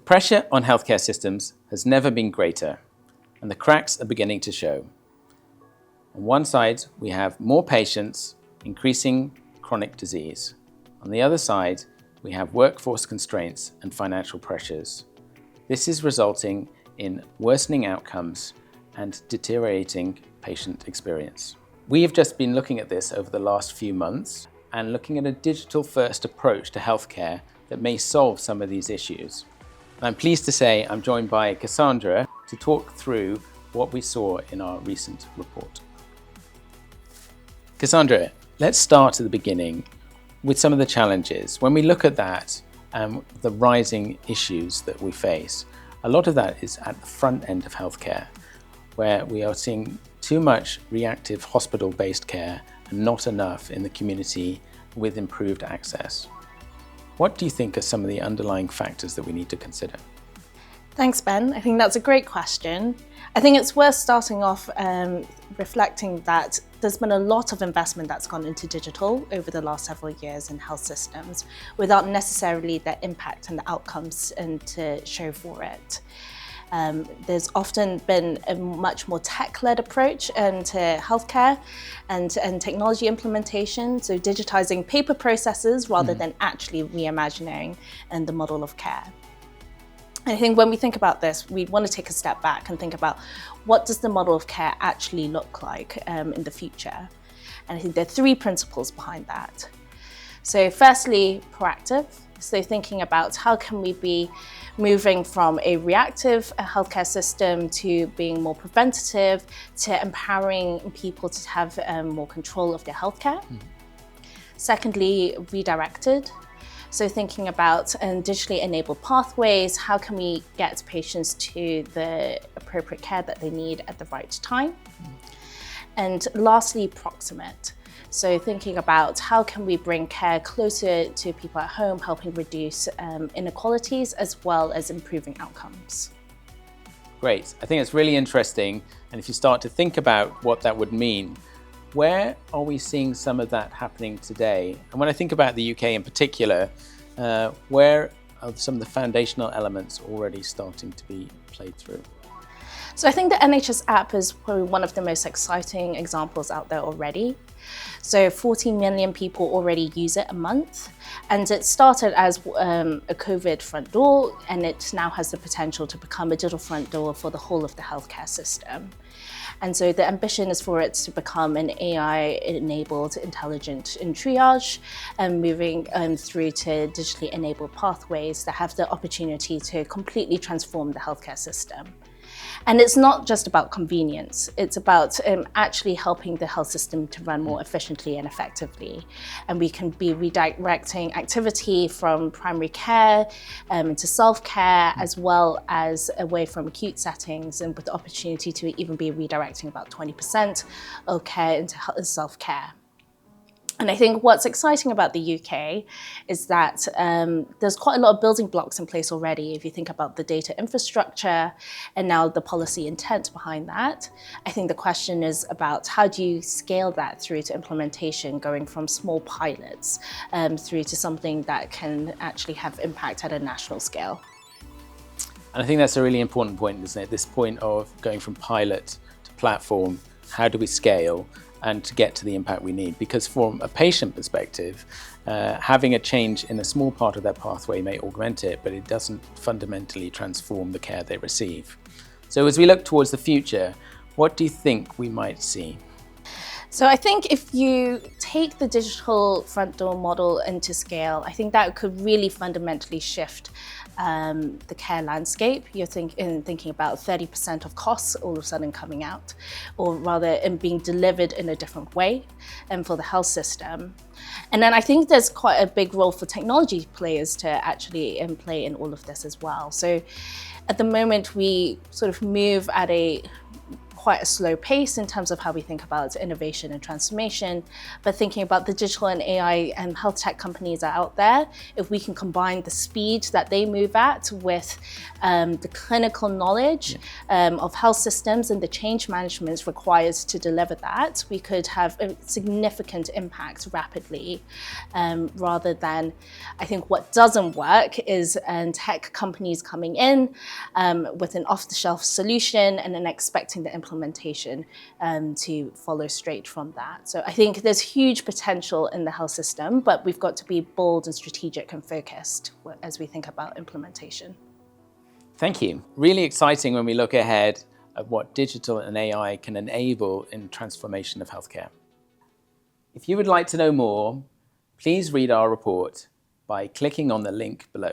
pressure on healthcare systems has never been greater, and the cracks are beginning to show. On one side, we have more patients, increasing chronic disease. On the other side, we have workforce constraints and financial pressures. This is resulting in worsening outcomes and deteriorating patient experience. We have just been looking at this over the last few months and looking at a digital-first approach to healthcare that may solve some of these issues. I'm pleased to say I'm joined by Cassandra to talk through what we saw in our recent report. Cassandra, let's start at the beginning with some of the challenges. When we look at that, the rising issues that we face, a lot of that is at the front end of healthcare, where we are seeing too much reactive hospital-based care and not enough in the community with improved access. What do you think are some of the underlying factors that we need to consider? Thanks, Ben. I think that's a great question. I think it's worth starting off reflecting that there's been a lot of investment that's gone into digital over the last several years in health systems without necessarily the impact and the outcomes to show for it. There's often been a much more tech-led approach to healthcare and technology implementation, so digitizing paper processes rather than actually reimagining the model of care. I think when we think about this, we want to take a step back and think about what does the model of care actually look like in the future. And I think there are three principles behind that. So firstly, proactive. So thinking about how can we be moving from a reactive healthcare system to being more preventative, to empowering people to have more control of their healthcare. Secondly, redirected. So thinking about digitally enabled pathways, how can we get patients to the appropriate care that they need at the right time? And lastly, proximate. So thinking about how can we bring care closer to people at home, helping reduce inequalities as well as improving outcomes. Great. I think it's really interesting. And if you start to think about what that would mean, where are we seeing some of that happening today? And when I think about the UK in particular, where are some of the foundational elements already starting to be played through? So I think the NHS app is probably one of the most exciting examples out there already. So 40 million people already use it a month. And it started as a COVID front door, and it now has the potential to become a digital front door for the whole of the healthcare system. And so the ambition is for it to become an AI-enabled intelligent in triage and moving through to digitally enabled pathways that have the opportunity to completely transform the healthcare system. And it's not just about convenience, it's about actually helping the health system to run more efficiently and effectively. And we can be redirecting activity from primary care into self-care, as well as away from acute settings, and with the opportunity to even be redirecting about 20% of care into self-care. And I think what's exciting about the UK is that there's quite a lot of building blocks in place already. If you think about the data infrastructure and now the policy intent behind that, I think the question is about how do you scale that through to implementation, going from small pilots through to something that can actually have impact at a national scale. And I think that's a really important point, isn't it? This point of going from pilot to platform, how do we scale? And to get to the impact we need. Because from a patient perspective, having a change in a small part of their pathway may augment it, but it doesn't fundamentally transform the care they receive. So as we look towards the future, what do you think we might see? So I think if you take the digital front door model into scale, I think that could really fundamentally shift the care landscape. You're thinking about 30% of costs all of a sudden coming out, or rather in being delivered in a different way for the health system. And then I think there's quite a big role for technology players to actually play in all of this as well. So at the moment we sort of move at a quite a slow pace in terms of how we think about innovation and transformation, but thinking about the digital and AI and health tech companies that are out there, if we can combine the speed that they move at with the clinical knowledge of health systems and the change management required to deliver that, we could have a significant impact rapidly, rather than, I think what doesn't work is tech companies coming in with an off-the-shelf solution and then expecting the implementation to follow straight from that. So I think there's huge potential in the health system, but we've got to be bold and strategic and focused as we think about implementation. Thank you. Really exciting when we look ahead at what digital and AI can enable in transformation of healthcare. If you would like to know more, please read our report by clicking on the link below.